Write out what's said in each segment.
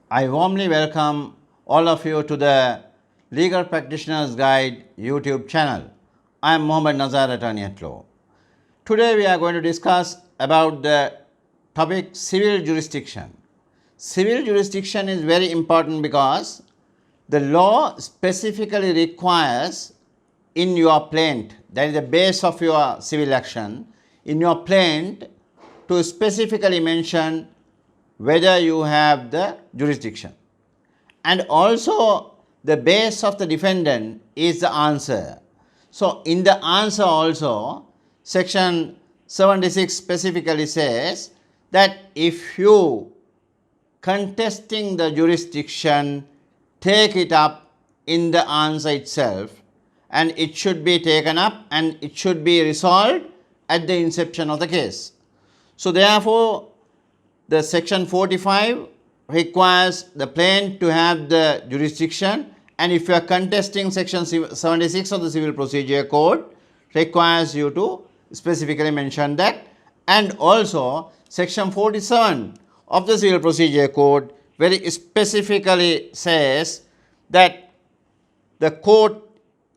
I warmly welcome all of you to the Legal Practitioners Guide YouTube channel. I am Mohammad Nazar, attorney at law. Today we are going to discuss about the topic civil jurisdiction. Civil jurisdiction is very important because the law specifically requires in your plaint, that is the base of your civil action, in your plaint to specifically mention whether you have the jurisdiction. And also the base of the defendant is the answer. So in the answer also, section 76 specifically says that if you contesting the jurisdiction, take it up in the answer itself, and it should be taken up and it should be resolved at the inception of the case. So therefore, the section 45 requires the plaintiff to have the jurisdiction, and if you are contesting section 76 of the Civil Procedure Code, requires you to specifically mention that. And also section 47 of the Civil Procedure Code very specifically says that the court,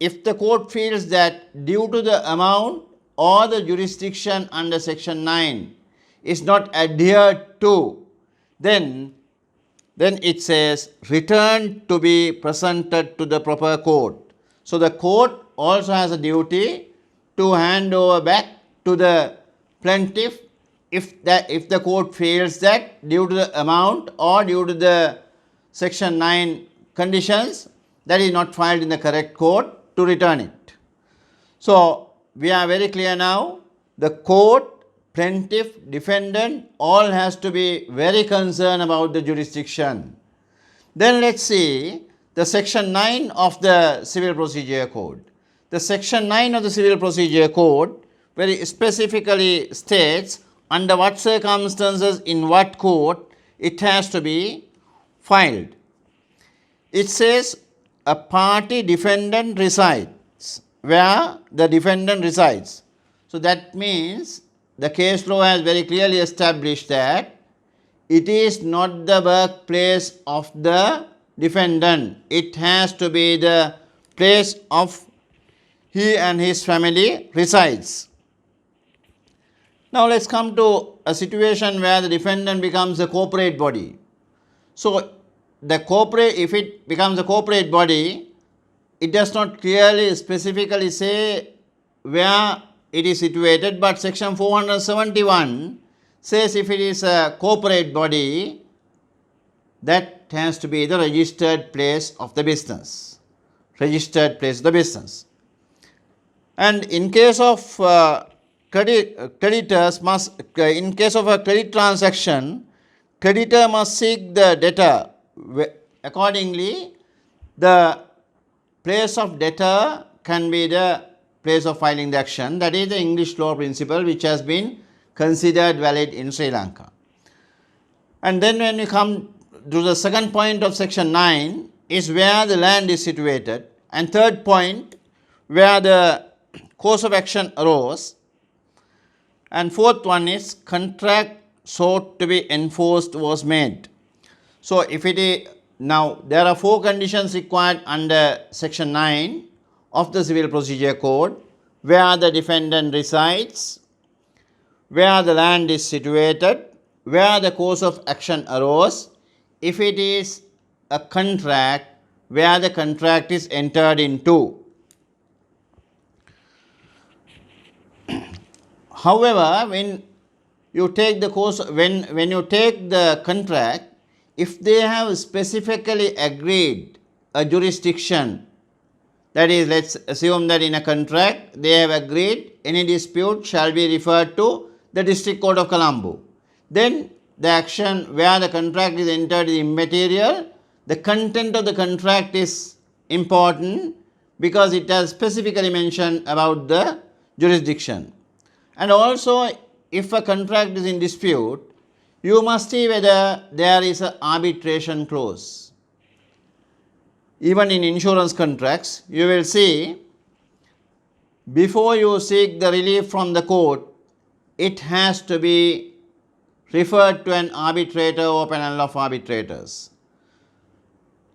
if the court feels that due to the amount or the jurisdiction under section 9 is not adhered to, then it says return to be presented to the proper court. So the court also has a duty to hand over back to the plaintiff if the court feels that due to the amount or due to the section 9 conditions that is not filed in the correct court, to return it. So we are very clear now, the court, plaintiff, defendant, all has to be very concerned about the jurisdiction. Then let's see the section 9 of the Civil Procedure Code. The section 9 of the Civil Procedure Code very specifically states under what circumstances in what court it has to be filed. It says a party defendant resides where the defendant resides. So that means the case law has very clearly established that it is not the workplace of the defendant. It has to be the place of he and his family resides. Now let's come to a situation where the defendant becomes a corporate body. So if it becomes a corporate body, it does not clearly specifically say where it is situated, but section 471 says if it is a corporate body, that has to be the registered place of the business. Registered place of the business. And in case of creditors must, in case of a credit transaction, creditor must seek the debtor. Accordingly, the place of debtor can be the place of filing the action. That is the English law principle which has been considered valid in Sri Lanka. And then when we come to the second point of section 9 is where the land is situated, and third point where the course of action arose, and fourth one is contract sought to be enforced was made. So if it is, now there are 4 conditions required under section 9 of the Civil Procedure Code: where the defendant resides, where the land is situated, where the course of action arose, if it is a contract, where the contract is entered into. However, when you take the course, when you take the contract, if they have specifically agreed a jurisdiction, that is, let's assume that in a contract they have agreed any dispute shall be referred to the District Court of Colombo, then the action where the contract is entered is immaterial. The content of the contract is important because it has specifically mentioned about the jurisdiction. And also, if a contract is in dispute, you must see whether there is an arbitration clause. Even in insurance contracts, you will see before you seek the relief from the court, it has to be referred to an arbitrator or panel of arbitrators.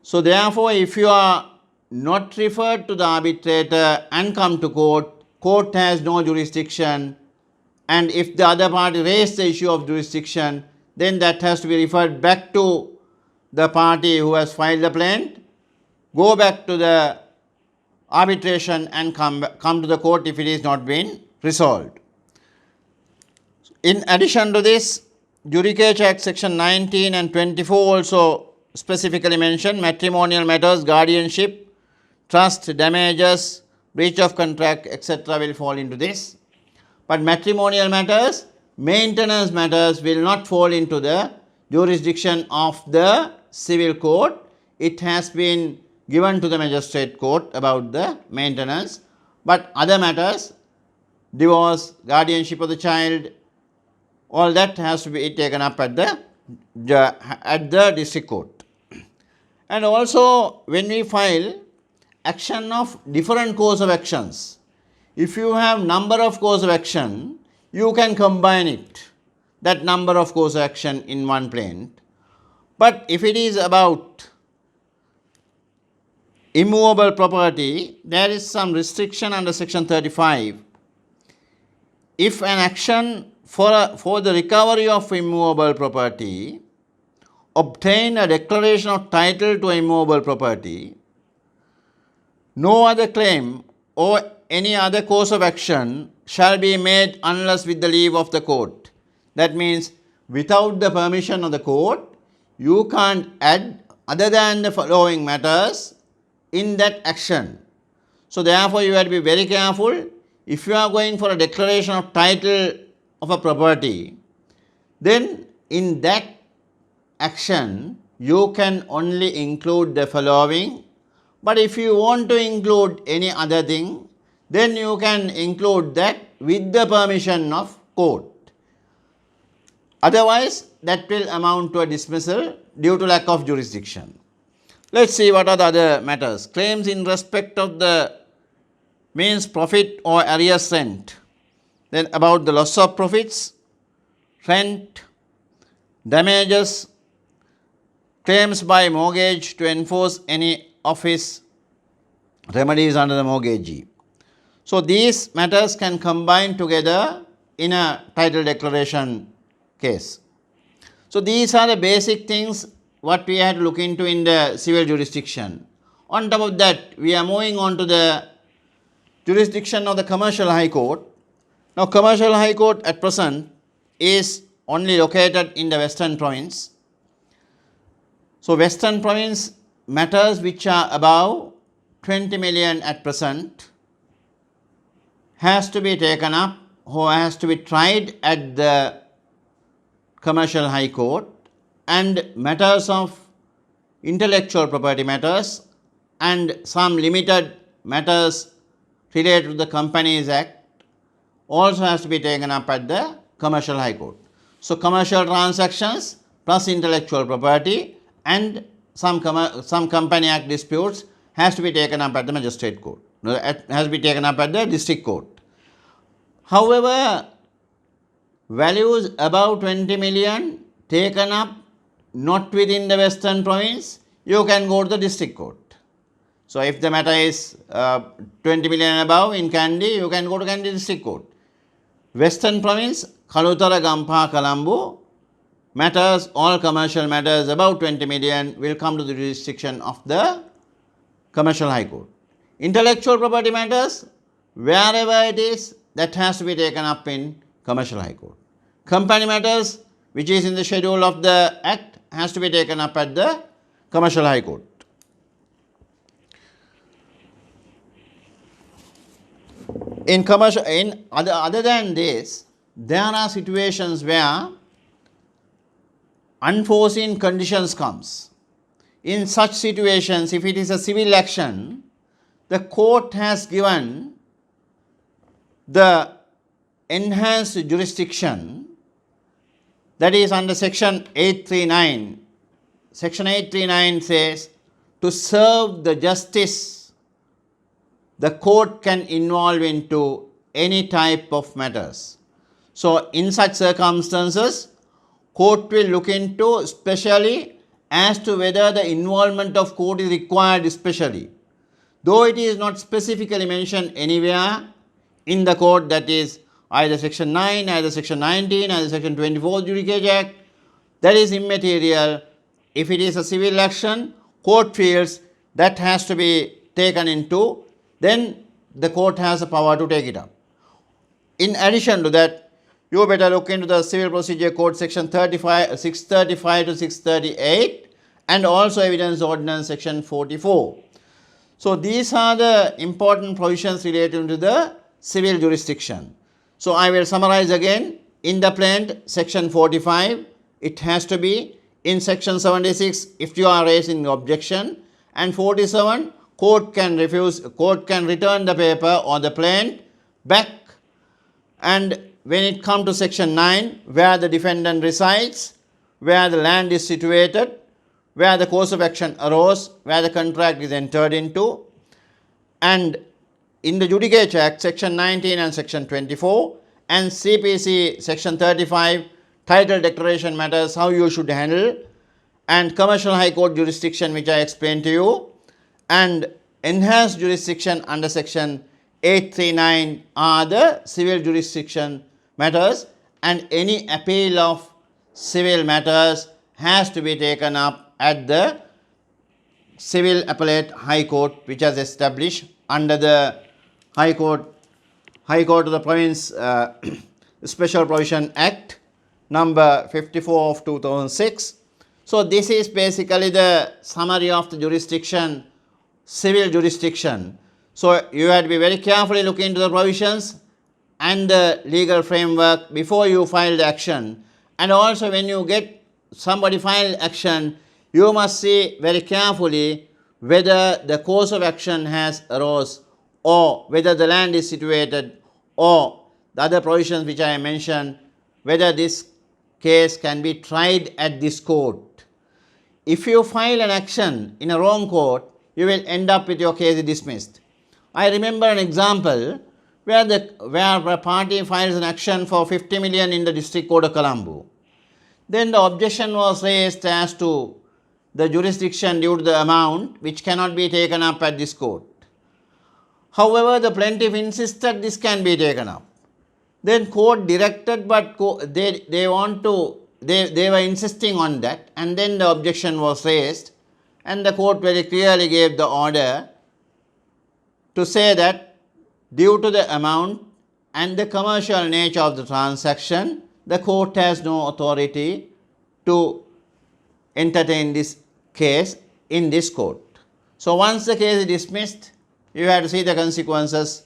So therefore, if you are not referred to the arbitrator and come to court, court has no jurisdiction, and if the other party raised the issue of jurisdiction, then that has to be referred back to the party who has filed the plaint, go back to the arbitration and come to the court if it is not been resolved. In addition to this, Judicature Act section 19 and 24 also specifically mention matrimonial matters, guardianship, trust, damages, breach of contract, etc. will fall into this. But matrimonial matters, maintenance matters will not fall into the jurisdiction of the civil court. It has been given to the magistrate court about the maintenance. But other matters, divorce, guardianship of the child, all that has to be taken up at the district court. And also when we file action of different cause of actions, if you have number of cause of action, you can combine it, that number of cause of action in one plaint. But if it is about immovable property, there is some restriction under section 35. If an action for the recovery of immovable property obtain a declaration of title to immovable property, no other claim or any other course of action shall be made unless with the leave of the court. That means without the permission of the court, you can't add other than the following matters in that action. So therefore you have to be very careful. If you are going for a declaration of title of a property, then in that action you can only include the following. But if you want to include any other thing, then you can include that with the permission of court. Otherwise, that will amount to a dismissal due to lack of jurisdiction. Let's see what are the other matters. Claims in respect of the means profit or arrears rent. Then about the loss of profits, rent, damages, claims by mortgage to enforce any of his remedies under the mortgagee. So these matters can combine together in a title declaration case. So these are the basic things what we had to look into in the civil jurisdiction. On top of that, we are moving on to the jurisdiction of the Commercial High Court. Now Commercial High Court at present is only located in the Western Province. So Western Province matters which are above 20 million at present has to be taken up or has to be tried at the Commercial High Court, and matters of intellectual property matters and some limited matters related to the Companies Act also has to be taken up at the Commercial High Court. So to transactions plus intellectual property and some Company Act disputes has to be taken up at the magistrate court, has to be taken up at the district court. However, values above 20 million taken up not within the Western Province, you can go to the district court. So if the matter is 20 million above in Kandy, you can go to Kandy district court. Western Province, Kalutara, Gampaha, Colombo, matters, all commercial matters above 20 million will come to the jurisdiction of the Commercial High Court. Intellectual property matters, wherever it is, that has to be taken up in Commercial High Court. Company matters, which is in the schedule of the Act, has to be taken up at the Commercial High Court. Other than this, there are situations where unforeseen conditions comes. In such situations, if it is a civil action, the court has given the enhanced jurisdiction, that is under section 839. Section 839 says to serve the justice, the court can involve into any type of matters. So in such circumstances, court will look into specially as to whether the involvement of court is required especially. Though it is not specifically mentioned anywhere in the code, that is either section 9, either section 19, either section 24 Judicature Act, that is immaterial. If it is a civil action, court feels that has to be taken into, then the court has the power to take it up. In addition to that, you better look into the Civil Procedure Code section 635 to 638 and also Evidence Ordinance section 44. So these are the important provisions relating to the civil jurisdiction. So I will summarize again. In the plaintiff, section 45, it has to be. In section 76, if you are raising objection, and 47, court can return the paper or the plaintiff back. And when it comes to section 9, where the defendant resides, where the land is situated, where the course of action arose, where the contract is entered into, and in the Judicature Act, section 19 and section 24, and CPC section 35, title declaration matters, how you should handle, and commercial high court jurisdiction, which I explained to you, and enhanced jurisdiction under section 839 are the civil jurisdiction matters, and any appeal of civil matters has to be taken up at the Civil Appellate High Court, which is established under the High Court of the Province Special Provision Act number 54 of 2006. So this is basically the summary of the jurisdiction, civil jurisdiction. So you have to be very carefully looking into the provisions and the legal framework before you file the action. And also when you get somebody file action, you must see very carefully whether the course of action has arose, or whether the land is situated, or the other provisions which I mentioned, whether this case can be tried at this court. If you file an action in a wrong court, you will end up with your case dismissed. I remember an example where a party files an action for 50 million in the District Court of Colombo. Then the objection was raised as to the jurisdiction due to the amount, which cannot be taken up at this court. However, the plaintiff insisted this can be taken up. Then court directed, but they were insisting on that, and then the objection was raised, and the court very clearly gave the order to say that due to the amount and the commercial nature of the transaction, the court has no authority to entertain this case in this court. So once the case is dismissed, you have to see the consequences.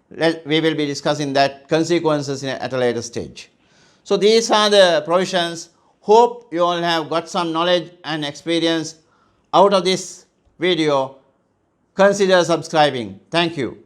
We will be discussing that consequences at a later stage. So these are the provisions. Hope you all have got some knowledge and experience out of this video. Consider subscribing. Thank you.